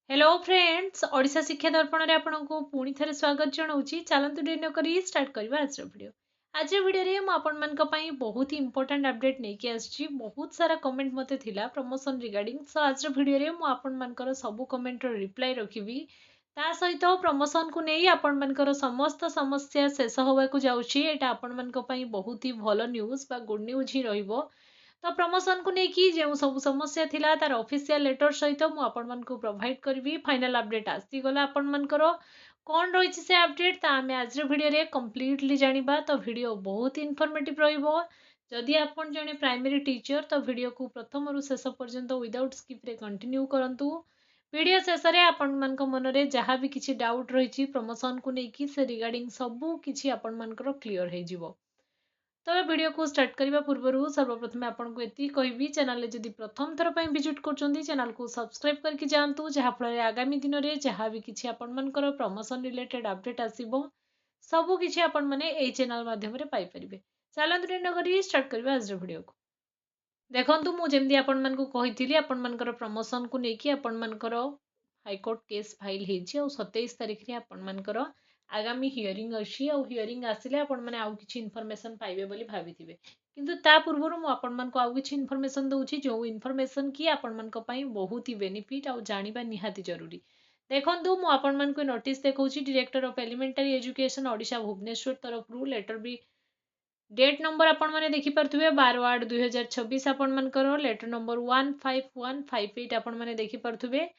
Hello friends Odisha शिक्षा दर्पण रे आपनको पुणी थे स्वागत जनाऊँगी। चलतु डेरी न करी स्टार्ट करवा आज वीडियो। आज वीडियो रे मु आपण मानक पई बहुत ही इंपोर्टेंट अपडेट नहीं आछि। बहुत सारा कमेंट मते थिला प्रमोशन रिगार्डिंग सो आज वीडियो रे मु आपण मानकर सब कमेंट रो रिप्लाई रखिबी। ता सहित प्रमोशन को नहीं आपण मानकर समस्त समस्या शेष होवा को जाउछि। एटा आपण मानक पई बहुत ही भलो न्यूज़ बा गुड न्यूज़ ही रहिबो। तो प्रमोशन को लेकिन जो सब समस्या थिला तार ऑफिशियल लेटर सहित मु आपण मानकु प्रोवाइड करबी। फाइनल अपडेट आसीगला आपण मानकर कौन रही से अपडेट ता आमे आज वीडियो रे कंप्लीटली जानिबा। तो वीडियो बहुत इनफॉर्मेटिव रहिबो। जदि आपण जने प्राइमरी टीचर तो वीडियो को प्रथम रु शेष पर्यंत विदाउट स्किप रे कंटिन्यू करंतु। वीडियो शेष रे आपण मानक मन रे जहाँ भी किछि डाउट रही प्रमोशन को लेकिन से रिगार्डिंग सबू किछि आपण मानकर क्लियर हो जिवो। तो वीडियो को स्टार्ट करने पूर्व सर्वप्रथम आपको ये कहबी चैनल जदि प्रथम थर पर विजिट कर चैनल को सब्सक्राइब करके जातु जहाँफल आगामी दिन में जहाँ भी किसी आपर प्रमोशन रिलेटेड अपडेट आसो सबू किसी आपण मैंने चैनल माध्यम पाइपर। चलते नक स्टार्ट करवा आज वीडियो को। देखो मुझे आपण मानक कही आपण मानकर प्रमोशन को लेकिन आपण मानकर हाईकोर्ट केस फाइल हो 27 तारिख में आपण मानकर आगामी हियरिंग अच्छी आ हियरिंग आसिले आपण माने आउ किछि इनफॉरमेशन पाइबे बोली भाबिथिबे। किंतु ता पूर्वरु मु आपण मानको आउ किछि इनफॉरमेशन दउछि जो इनफॉरमेशन की आपण मानको पई बहुत ही बेनिफिट आ जानिबा निहाती जरूरी। देखंतु मु आपण मानको नोटिस देखौछि director of elementary education Odisha Bhubaneswar तरफ रु लेटर भी डेट नंबर आपण माने देखि परथुबे 12/8/2026 आपण मानकर लेटर नंबर 15158 आपण माने देखि परथुबे।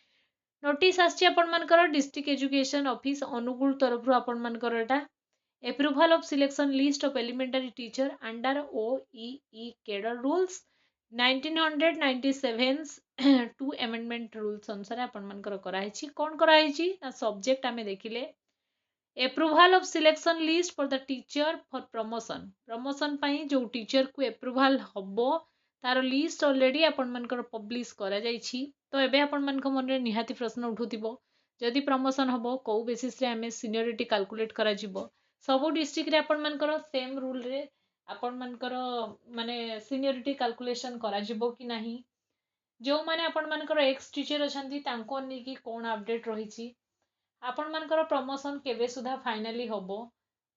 नोटिस आछि आपण मानकर डिस्ट्रिक्ट एजुकेशन ऑफिस अनुगुल तरफ रु आपण मानकर एटा approval of selection list of elementary teacher under OEE cadre rules 1997 two amendment rules अनुसार आपण मानकर कराइछि। कोन कराइछि ना सब्जेक्ट आमे देखिले approval of selection list for the teacher for promotion पई जो टीचर को एप्रूवल हबो तार लिस्ट ऑलरेडी आपण मानकर पब्लिश करा जाइछि। तो एबे आपण मानक मन रे निहाती प्रश्न उठुथिबो जदि प्रमोशन हबो को बेसिस रे हमें सीनियरिटी कैलकुलेट करा जिवो। सबो डिस्ट्रिक्ट रे आपण मानकर सेम रूल रे आपण मानकर माने सीनियरिटी कैलकुलेशन करा जिवो कि नाही। जो माने आपण मानकर एक्स टीचर अछंती तांको नै कि कोन अपडेट रहिछि आपण मानकर प्रमोशन केबे सुधा फाइनली हबो।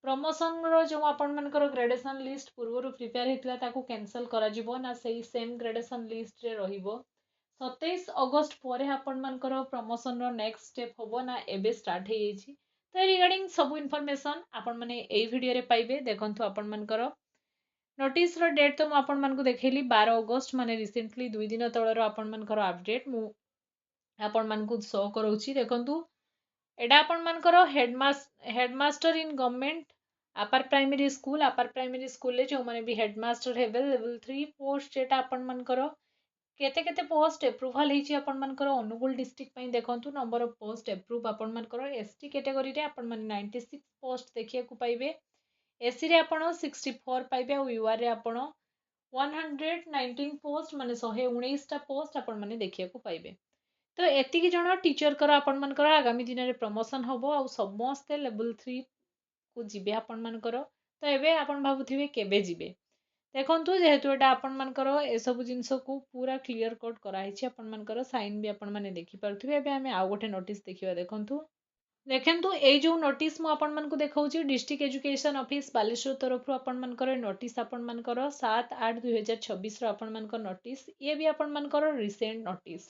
प्रमोशन रो जो आपण मानकर ग्रेडेशन लिस्ट पूर्व प्रिपेयर हेतला ताको कैंसिल करा जिवो ना सही सेम ग्रेडेशन लिस्ट रे रहिबो। 27 अगस्त पर आपण मानकर प्रमोशन रो नेक्स्ट स्टेप होबो ना एबे स्टार्ट हे जेछि। तो रिगार्डिंग सब इनफॉरमेशन आपण माने एई वीडियो रे पाइबे। देखंतु आपण मानकर नोटिस रो डेट तो मु आपण मानको देखैली 12 अगस्त माने रिसेंटली 2 दिन तळर आपण मानकर अपडेट मु आपण मानको शो करौछि। देखंतु एडा आपण मानकर headmaster in government upper primary school ले जो माने भी हेडमास्टर हेबे लेवल 3 पोस्ट एटा आपण मानकर केते केते पोस्ट एप्रूवल ହେଇଛି आपण मानकर अनुगुल डिस्ट्रिक्ट पई। देखंतु नंबर ऑफ पोस्ट एप्रूव आपण मानकर एसटी कैटेगरी रे आपण माने 96 पोस्ट देखिया को पाइबे। एससी रे आपण 64 पाइबे और यूआर रे आपण 119 पोस्ट माने 119 टा पोस्ट आपण माने देखिया को पाइबे। तो एतिकी जण टीचर कर आपण मानकर आगामी दिन रे प्रमोशन होबो आ समस्त लेवल 3 को जिबे आपण मानकर। तो एबे आपण भाबुथिबे केबे जिबे देखंतु जेहेतु एटा आपण मानकर ए सब जिंस को पूरा क्लियर कट कराइछि आपण मानकर साइन भी आपण माने देखि परथुबे। एबे हमें आ गोटे नोटिस देखिबा। देखंतु ए जो नोटिस मु आपण मानको देखौछि डिस्ट्रिक्ट एजुकेशन ऑफिस बालेश्वर तरफ रु आपण मानकर नोटिस आपण मानकर 7/8/2026 रो आपण मानकर नोटिस ये भी आपण मानकर रिसेंट नोटिस।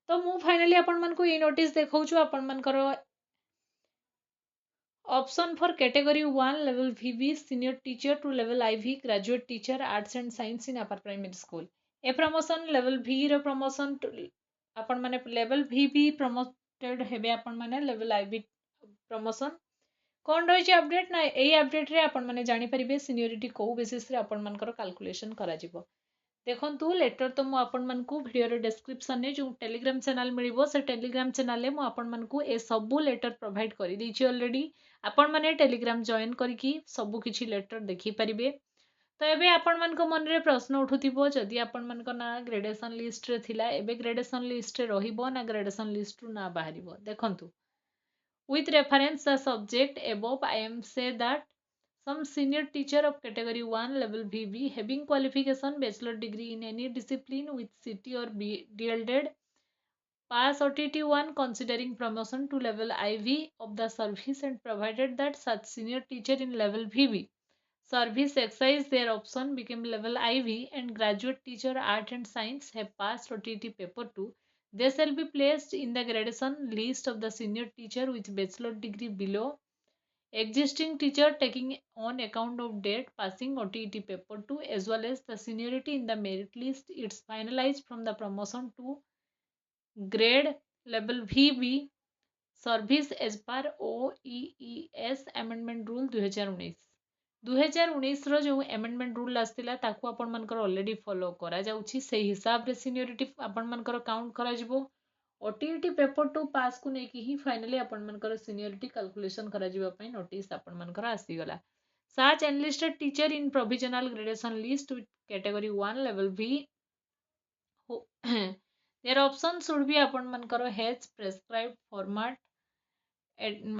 तो मु फाइनली आपण मानको ये नोटिस देखौछु आपण मानकर option for category 1 level VB senior teacher to level IV graduate teacher arts and science in upper primary school. ए प्रमोशन लेवल V रो प्रमोशन आपण माने लेवल VB प्रमोटेड हेबे आपण माने लेवल IV प्रमोशन कोन रही अपडेट ना ए अपडेट रे आपण माने जानि परिबे सीनियरिटी को बेसिस रे आपण मानकर कैलकुलेशन करा जिवो। देखंतु लेटर तो मु आपण मानकू वीडियो रे डिस्क्रिप्शन ने जो टेलीग्राम चैनल मिलिबो से टेलीग्राम चैनल ले मु आपण मानकू ए सबु लेटर प्रोवाइड करि दैछि ऑलरेडी। आपण माने टेलीग्राम जॉइन करिकि सबु किछि लेटर देखि परिबे। तो एबे आपण मानको मन रे प्रश्न उठुथिबो जदि आपण मानको ना ग्रेडेशन लिस्ट रे थिला एबे ग्रेडेशन लिस्ट रे रहिबो ना ग्रेडेशन लिस्ट रु ना बाहरिबो। देखंतु with reference the subject above I am say that some senior teacher of category 1 level VB having qualification bachelor degree in any discipline with CT or DLD Pass OTT 1 considering promotion to level IV of the service and provided that such senior teacher in level VV service exercise their option became level IV and graduate teacher art and science have passed OTT paper 2. They shall be placed in the gradation list of the senior teacher with bachelor degree below existing teacher taking on account of date passing OTT paper 2 as well as the seniority in the merit list. It's finalized from the promotion to grade level VB service age पर OEES amendment rule 2019 2019 रो जो amendment rule आस्तिला ताकू आपण मनकर already follow करा जाउछि से हिसाब रे seniority आपण मनकर काउंट करा जिवो OTT पेपर 2 पास को नेकी ही फाइनली आपण मनकर सीनियरिटी कैलकुलेशन करा जिवा पई नोटिस आपण मनकर आसी गला such enlisted teacher in provisional gradation list with category 1 level V their option should be आपण मनकर has prescribed format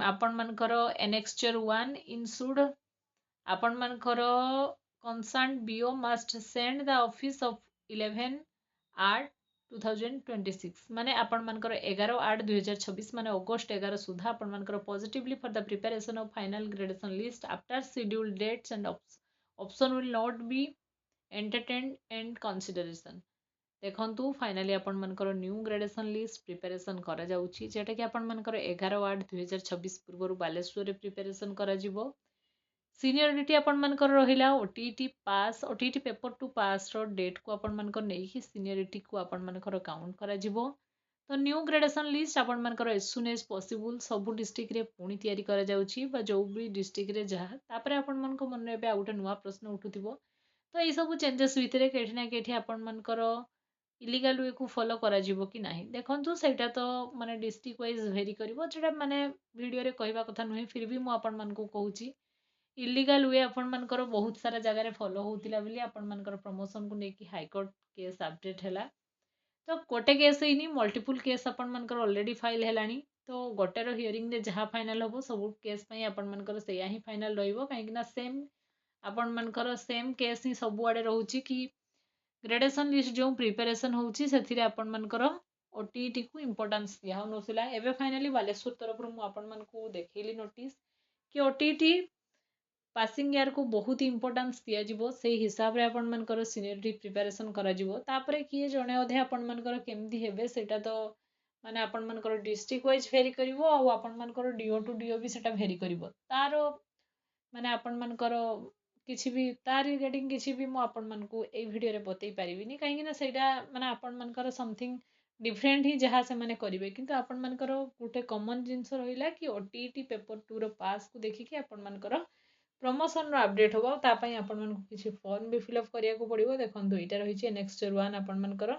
आपण मनकर annexure 1 ensued आपण मनकर concerned BO must send the office of 11 8 2026 माने आपण मनकर 11 8 2026 माने अगस्त 11 सुधा आपण मनकर positively for the preparation of final gradation list after scheduled dates and option will not be entertained and consideration देखु finally आपण मनकर new gradation list preparation करा जाउछि जेटा कि आपण मनकर 11 8 2026 पूर्व बालेश्वर रे प्रिपेरेसन करा जिवो सीनियरिटी आपण मनकर रहिला OTT पास OTT पेपर 2 पास रो डेट को आपण मनकर नेही सीनियरिटी को आपण मनकर काउंट करा जिवो तो न्यू ग्रेडेशन लिस्ट आपण मनकर एज सुन एज पॉसिबल सब डिस्ट्रिक्ट रे पुणी तयारी करा जाउछि बा जो भी डिस्ट्रिक्ट रे जहा तापरे आपण मनक मन रे आ उठे नुवा प्रश्न उठुथिबो तो एई सब चेंजेस भितरे केठी ना केठी आपण मनकर इलीगल वे को फॉलो करा जिवो कि नाही देखंतु सेटा तो माने डिस्ट्रिक्ट वाइज वेरी करिवो जेटा माने वीडियो रे कहबा कथा नुहे फिर भी मु आपण मन को कहूची इलीगल वे आपण मनकर बहुत सारा जगह रे फॉलो होतिला बोली आपण मनकर प्रमोशन को नेकी हाई कोर्ट केस अपडेट हैला तो गोटे केस हेनी मल्टीपल केस आपण मनकर ऑलरेडी फाइल हेलानी तो गोटे रो हियरिंग रे जहा फाइनल होबो सब केस पई आपण मनकर सेया ही फाइनल रहइबो काहे कि ना सेम आपण मनकर सेम केस ही सब आडे रहउची कि ग्रेडेशन लिस्ट जो प्रिपेरेसन होउची सेथिरे आपण मनकर OTT को इंपोर्टेंस दिया हो नथिला एबे फाइनली बालेश्वर तरफ मु आपण मन को देखैली नोटिस कि OTT पासिंग ईयर को बहुत ही इंपोर्टेंस दिया जिवो से हिसाब रे आपण मनकर सीनियरिटी प्रिपेरेसन करा जिवो तापरे किए जणे अधे आपण मनकर केमदी हेबे सेटा तो माने आपण मनकर डिस्ट्रिक्ट वाइज वेरी करिवो आ आपण मनकर DO टू DO भी सेटा वेरी करिवो तारो माने आपण मनकर किछि भी तार रिगार्डिंग किछि भी मु आपण मन को ए वीडियो रे बतई परिबिनी काहे कि ना सेटा माने आपण मनकर समथिंग डिफरेंट ही जहा से माने करिवे किंतु आपण मनकर गुटे कॉमन जिंस रहिला कि OTT पेपर 2 रो पास को देखि कि आपण मनकर प्रमोशन रो अपडेट होबो ता पई आपण मन को किछि फॉर्म भी फिल अप करिया को पड़िबो देखंतु एटा रहिछि नेक्स्ट 1 आपण मनकर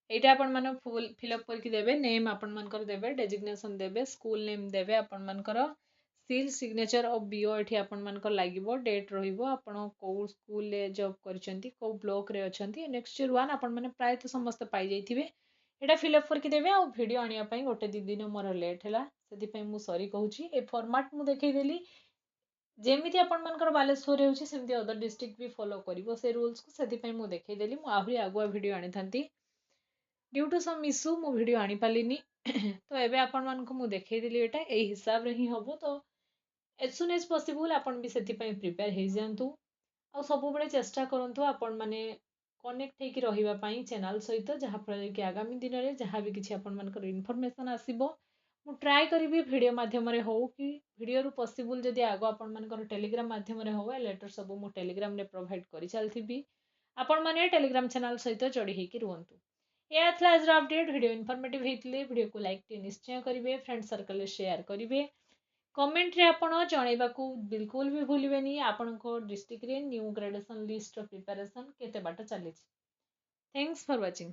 एटा आपण मन फुल फिल अप करके देबे नेम आपण मनकर देबे डेजिग्नेशन देबे स्कूल नेम देबे आपण मनकर सील सिग्नेचर ऑफ बीओ एठी आपण मनकर लागिबो डेट रहिबो आपण को स्कूल ले जॉब करचंती को ब्लॉक रे अछंती नेक्स्ट 1 आपण माने प्राय तो समस्त पाई जाइथिबे एटा फिल अप करके देबे आ वीडियो आनिया पई गोटे दी दिन मोर लेट हैला सेति पई मु सॉरी कहूची ए फॉर्मेट मु देखै देली जेमिति आपण मनकर बालेश्वर रे होची सेमिति अदर डिस्ट्रिक्ट भी फॉलो करिवो से रूल्स को सेति पई मु देखै देली मु आहुरी आगुआ वीडियो आनी थांती ड्यू टू सम इशू मु वीडियो आनी पालिनी तो एबे आपण मन को मु देखै देली एटा एई हिसाब रे ही होबो तो एज सुन एज पॉसिबल आपण भी सेति पई प्रिपेयर हे जानतु आ सब बेले चेष्टा करंतु आपण माने कनेक्ट हेकि रहिबा पई चैनल सहित जहा फल कि आगामी दिन रे जहा भी किछि आपण मनकर इन्फॉर्मेशन आसीबो मु ट्राई करिवि वीडियो माध्यम रे हो कि वीडियो रु पॉसिबल जदि आगो आपण मनकर टेलीग्राम माध्यम रे हो लेटर सब मु टेलीग्राम रे प्रोवाइड करि चलथिबी आपण माने टेलीग्राम चैनल सहित जोड़ी हेकि रुहंतु या थला आज अपडेट वीडियो इन्फॉर्मेटिव हेतले वीडियो को लाइक टे निश्चय करिवे फ्रेंड सर्कल रे शेयर करिवे कमेंट रे आपण जणैबा को बिल्कुल भी भूलिबेनी आपण को डिस्ट्रिक्ट रे न्यू ग्रेडेशन लिस्ट प्रिपरेशन केते बाट चली थैंक्स फॉर वाचिंग।